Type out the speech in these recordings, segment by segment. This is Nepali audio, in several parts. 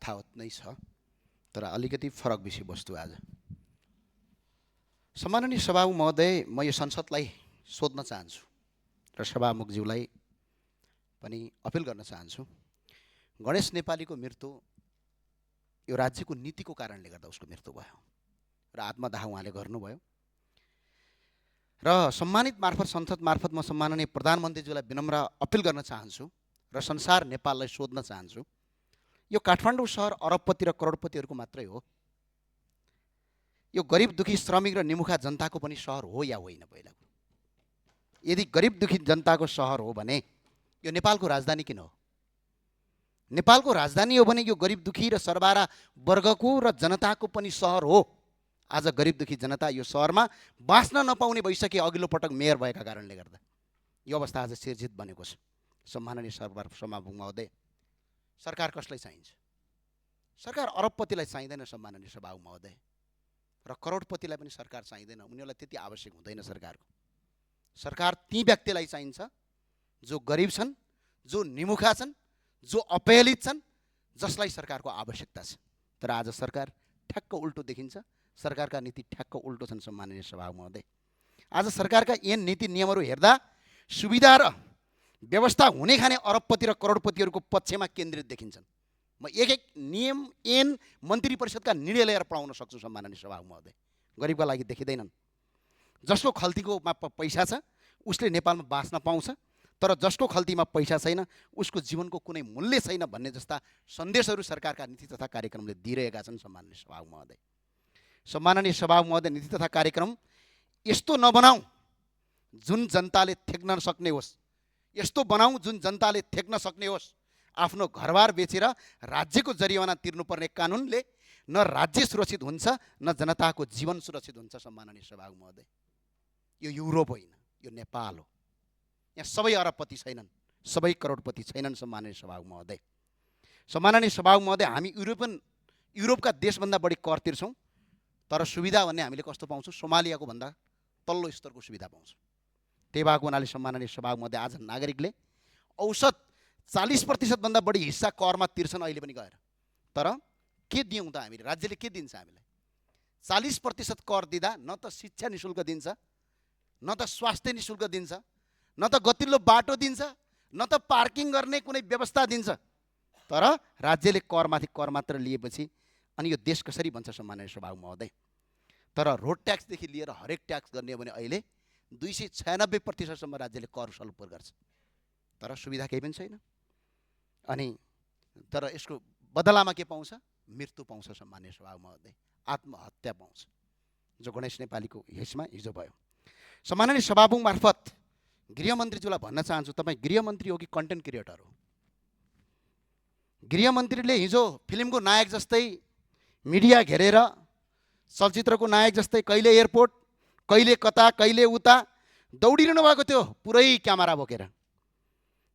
यथावत नै छ, तर अलिकति फरक विषयवस्तु आज। सम्माननीय सभामुख महोदय, म यो संसदलाई सोध्न चाहन्छु र सभामुखज्यूलाई पनि अपिल गर्न चाहन्छु। गणेश नेपालीको मृत्यु यो राज्यको नीतिको कारणले गर्दा उसको मृत्यु भयो र आत्मदाह उहाँले गर्नुभयो र सम्मानित मार्फत संसद मार्फत म सम्माननीय प्रधानमन्त्रीज्यूलाई विनम्र अपिल गर्न चाहन्छु र संसार नेपाललाई सोध्न चाहन्छु, यो काठमाडौँ सहर अरबपति र करोडपतिहरूको मात्रै हो? यो गरिब दुखी श्रमिक र निमुखा जनताको पनि सहर हो या होइन? पहिला यदि गरिब दुखी जनताको सहर हो भने यो नेपालको राजधानी किन हो? नेपालको राजधानी हो भने यो गरिब दुखी र सरबारा वर्गको र जनताको पनि सहर हो। आज गरिब दुखी जनता यो सहरमा बाँच्न नपाउने भइसके अघिल्लो पटक मेयर भएका कारणले गर्दा यो अवस्था आज सिर्जित बनेको छ। सम्माननीय सभामुख महोदय, सरकार कसलाई चाहिन्छ? सरकार अरबपतिलाई चाहिँदैन सम्माननीय सभामुख महोदय, र करोडपतिलाई पनि सरकार चाहिँदैन। उनीहरूलाई त्यति आवश्यक हुँदैन सरकारको। सरकार ती व्यक्तिलाई चाहिन्छ जो गरिब छन्, जो निमुखा छन्, जो अपहेलित छन्, जसलाई सरकारको आवश्यकता छ। तर आज सरकार ठ्याक्क उल्टो देखिन्छ। सरकारका नीति ठ्याक्क उल्टो छन् सम्माननीय सभामुख महोदय। आज सरकारका ऐन नीति नियमहरू हेर्दा सुविधा र व्यवस्था हुने खाने अरबपति र करोडपतिहरूको पक्षमा केन्द्रित देखिन्छन्। म एक एक नियम ऐन मन्त्री परिषदका निर्णय लिएर पढाउन सक्छु सम्माननीय सभामुख महोदय। गरिबका लागि देखिँदैनन्। जसको खल्तीकोमा पैसा छ उसले नेपालमा बाँच्न पाउँछ, तर जसको खल्तीमा पैसा छैन उसको जीवनको कुनै मूल्य छैन भन्ने जस्ता सन्देशहरू सरकारका नीति तथा कार्यक्रमले दिइरहेका छन् सम्माननीय सभामुख महोदय। सम्माननीय सभामुख महोदय, नीति तथा कार्यक्रम यस्तो नबनाऊ जुन जनताले थेक्न सक्ने होस्, यस्तो बनाऊ जुन जनताले थेक्न सक्ने होस्। आफ्नो घरबार बेचेर राज्यको जरिवाना तिर्नुपर्ने कानुनले न राज्य सुरक्षित हुन्छ न जनताको जीवन सुरक्षित हुन्छ सम्माननीय सभामुख महोदय। यो युरोप होइन, यो नेपाल हो। यहाँ सबै अरबपति छैनन्, सबै करोडपति छैनन् सम्माननीय सभामुख महोदय। सम्माननीय सभामुख महोदय, हामी युरोपका देशभन्दा बढी कर तिर्छौँ, तर सुविधा भन्ने हामीले कस्तो पाउँछौँ? सोमालियाको भन्दा तल्लो स्तरको सुविधा पाउँछौँ। त्यही भएको हुनाले सम्माननीय सभामुख महोदय, आज नागरिकले औसत 40% भन्दा बढी हिस्सा करमा तिर्छन् अहिले पनि गएर। तर के दियौँ त हामीले? राज्यले के दिन्छ हामीलाई? 40% कर दिँदा न त शिक्षा निशुल्क दिन्छ, न त स्वास्थ्य निशुल्क दिन्छ, न त गतिल्लो बाटो दिन्छ, न त पार्किङ गर्ने कुनै व्यवस्था दिन्छ। तर राज्यले करमाथि कर मात्र लिएपछि अनि यो देश कसरी बन्छ सम्माननीय सभामुख महोदय? तर रोड ट्याक्सदेखि लिएर हरेक ट्याक्स गर्ने हो भने अहिले 296% राज्यले कर सलोपर गर्छ, तर सुविधा केही पनि छैन। अनि तर यसको बदलामा के पाउँछ? मृत्यु पाउँछ सम्माननीय सभामुख महोदय, आत्महत्या पाउँछ, जो गणेश नेपालीको हिस्सामा हिजो भयो। सम्माननीय सभामुख मार्फत गृहमन्त्रीज्यूलाई भन्न चाहन्छु, तपाईँ गृहमन्त्री हो कि कन्टेन्ट क्रिएटर हो? गृहमन्त्रीले हिजो फिल्मको नायक जस्तै मिडिया घेरेर, चलचित्रको नायक जस्तै कहिले एयरपोर्ट, कहिले कता, कहिले उता दौडिरहनु भएको थियो पुरै क्यामेरा बोकेर।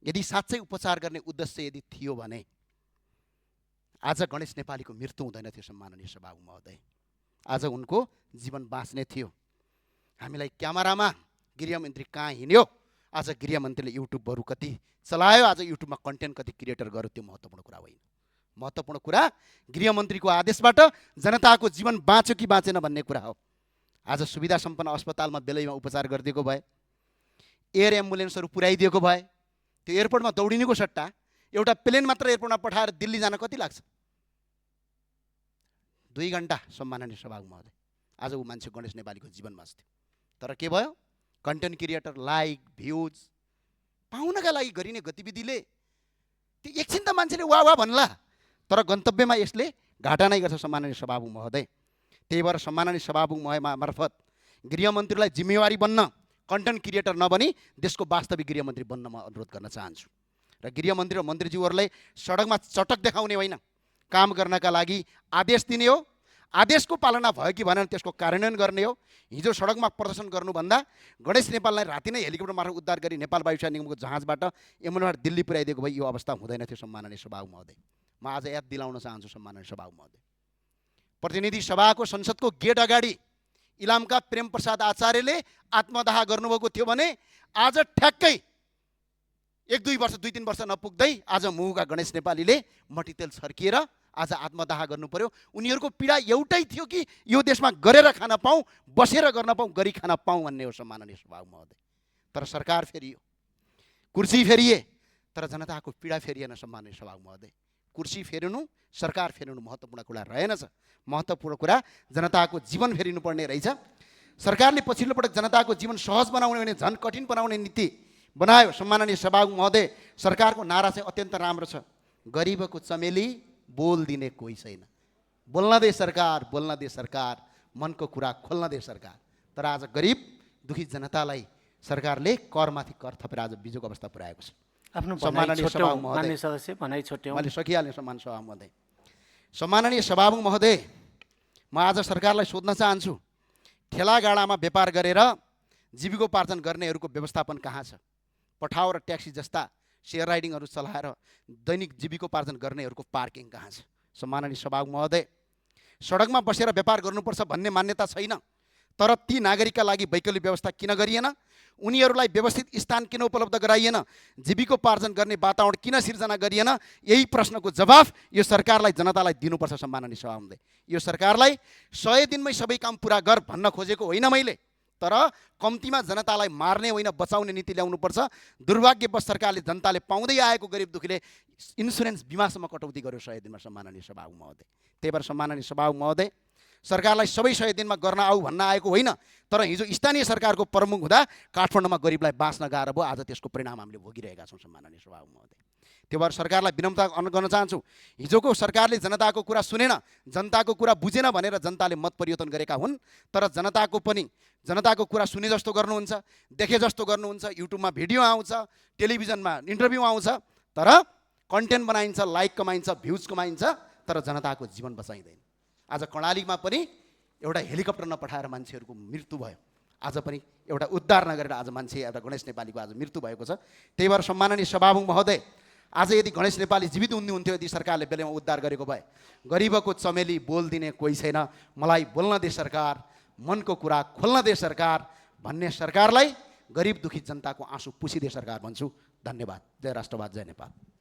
यदि साँच्चै उपचार गर्ने उद्देश्य यदि थियो भने आज गणेश नेपालीको मृत्यु हुँदैन थियो सम्माननीय सभामुख महोदय। आज उनको जीवन बाँच्ने थियो। हामीलाई क्यामेरामा गृहमन्त्री कहाँ हिँड्यो, आज गृहमन्त्रीले युट्युबहरू कति चलायो, आज युट्युबमा कन्टेन्ट कति क्रिएटर गर्यो, त्यो महत्त्वपूर्ण कुरा होइन। महत्त्वपूर्ण कुरा गृहमन्त्रीको आदेशबाट जनताको जीवन बाँच्यो कि बाँचेन भन्ने कुरा हो। आज सुविधा सम्पन्न अस्पतालमा बेलैमा उपचार गरिदिएको भए, एयर एम्बुलेन्सहरू पुर्याइदिएको भए, त्यो एयरपोर्टमा दौडिनुको सट्टा एउटा प्लेन मात्र एयरपोर्टमा पठाएर दिल्ली जान कति लाग्छ? 2 घन्टा सम्माननीय सभामुख महोदय। आज ऊ मान्छे गणेश नेपालीको जीवन बाँच्थ्यो, तर के भयो? कन्टेन्ट क्रिएटर, लाइक, भ्युज पाउनका लागि गरिने गतिविधिले त्यो एकछिन त मान्छेले वाह वाह भन्ला, तर गन्तव्यमा यसले घाटा नै गर्छ सम्माननीय सभामुख महोदय। त्यही भएर सम्माननीय सभामुख मार्फत गृहमन्त्रीलाई जिम्मेवारी बन्न, कन्टेन्ट क्रिएटर नबनी देशको वास्तविक गृहमन्त्री बन्न म अनुरोध गर्न चाहन्छु। र गृहमन्त्री र मन्त्रीज्यूहरूलाई सडकमा चटक देखाउने होइन, काम गर्नका लागि आदेश दिने हो। आदेशको पालना भयो कि भनेर त्यसको कार्यान्वयन गर्ने हो। हिजो सडकमा प्रदर्शन गर्नुभन्दा गणेश नेपाललाई राति नै हेलिकप्टर मार्फत उद्धार गरी नेपाल वायुसेना निगमको जहाजबाट एम्बुलेन्सबाट दिल्ली पुर्याइदिएको भए यो अवस्था हुँदैन थियो सम्माननीय सभामुख महोदय। म आज याद दिलाउन चाहन्छु सम्माननीय सभामुख महोदय, प्रतिनिधि सभाको संसदको गेट अगाडि इलामका प्रेम प्रसाद आचार्यले आत्मदाह गर्नुभएको थियो भने आज ठ्याक्कै 1-2 वर्ष 2-3 वर्ष नपुग्दै आज मुहुका गणेश नेपालीले मट्टीतेल छर्किएर आज आत्मदाह गर्नु पर्यो। उनीहरूको पीडा एउटै थियो कि यो देशमा गरेर खान पाऊँ, बसेर गर्न पाऊँ, गरी खान पाऊँ भन्ने हो सम्माननीय सभामुख महोदय। तर सरकार फेरियो, कुर्सी फेरिए, तर जनताको पीडा फेरिएन सम्माननीय सभामुख महोदय। कुर्सी फेरिनु, सरकार फेरिनु महत्त्वपूर्ण कुरा रहेनछ। महत्त्वपूर्ण कुरा जनताको जीवन फेरिनुपर्ने रहेछ। सरकारले पछिल्लो पटक जनताको जीवन सहज बनाउने भने झन् कठिन बनाउने नीति बनायो सम्माननीय सभामुख महोदय। सरकारको नारा चाहिँ अत्यन्त राम्रो छ, गरिबको चमेली बोल दिने कोही छैन। बोल्न दे सरकार, बोल्न दे सरकार, मनको कुरा खोल्न दे सरकार। तर आज गरिब दुखी जनतालाई सरकारले करमाथि कर थपेर आज बिजोको अवस्था पुर्याएको छ। आफ्नो सम्माननीय सभामुख महोदय, सदस्य भनाइ छोट्यौँ, मैले सकिहालेँ सम्माननीय सभामुख महोदय। सम्माननीय सभामुख महोदय, म आज सरकारलाई सोध्न चाहन्छु, ठेलागाडामा व्यापार गरेर जीविकोपार्जन गर्नेहरूको व्यवस्थापन कहाँ छ? पठाउ र ट्याक्सी जस्ता सेयर राइडिङहरू चलाएर दैनिक जीविकोपार्जन गर्नेहरूको पार्किङ कहाँ छ? सम्माननीय सभामुख महोदय, सडकमा बसेर व्यापार गर्नुपर्छ भन्ने मान्यता छैन, तर ती नागरिकका लागि वैकल्पिक व्यवस्था किन गरिएन? उनीहरूलाई व्यवस्थित स्थान किन उपलब्ध गराइएन? जीविकोपार्जन गर्ने वातावरण किन सिर्जना गरिएन? यही प्रश्नको जवाफ यो सरकारलाई, जनतालाई दिनुपर्छ सम्माननीय सभामुख महोदय। यो सरकारलाई 100 दिनमै सबै काम पुरा गर भन्न खोजेको होइन मैले, तर कम्तीमा जनतालाई मार्ने होइन बचाउने नीति ल्याउनुपर्छ। दुर्भाग्यवश सरकारले जनताले पाउँदै आएको गरिब दुखीले इन्सुरेन्स बिमासम्म कटौती गर्यो 100 दिनमा सम्माननीय सभामुख महोदय। त्यही भएर सम्माननीय सभामुख महोदय, सरकारलाई सबै 100 दिनमा गर्न आऊ भन्न आएको होइन, तर हिजो स्थानीय सरकारको प्रमुख हुँदा काठमाडौँमा गरिबलाई बाँच्न गाह्रो भयो। आज त्यसको परिणाम हामीले भोगिरहेका छौँ सम्माननीय सभामुख महोदय। त्यो भएर सरकारलाई विनम्रता गर्न चाहन्छु, हिजोको सरकारले जनताको कुरा सुनेन, जनताको कुरा बुझेन भनेर जनताले मत परिवर्तन गरेका हुन्। तर जनताको कुरा सुने जस्तो गर्नुहुन्छ, देखे जस्तो गर्नुहुन्छ, युट्युबमा भिडियो आउँछ, टेलिभिजनमा इन्टरभ्यू आउँछ, तर कन्टेन्ट बनाइन्छ, लाइक कमाइन्छ, भ्युज कमाइन्छ, तर जनताको जीवन बचाइँदैन। आज कर्णालीमा पनि एउटा हेलिकप्टर नपठाएर मान्छेहरूको मृत्यु भयो। आज पनि एउटा उद्धार नगरेर आज मान्छे, एउटा गणेश नेपालीको आज मृत्यु भएको छ। त्यही भएर सम्माननीय सभामुख महोदय, आज यदि गणेश नेपाली जीवित हुनुहुन्थ्यो, यदि सरकारले बेलामा उद्धार गरेको भए, गरिबको चमेली बोल दिने कोही छैन, मलाई बोल्न दे सरकार, मनको कुरा खोल्न दे सरकार भन्ने सरकारलाई गरिब दुखी जनताको आँसु पुछिदे सरकार भन्छु। धन्यवाद। जय राष्ट्रवाद, जय नेपाल।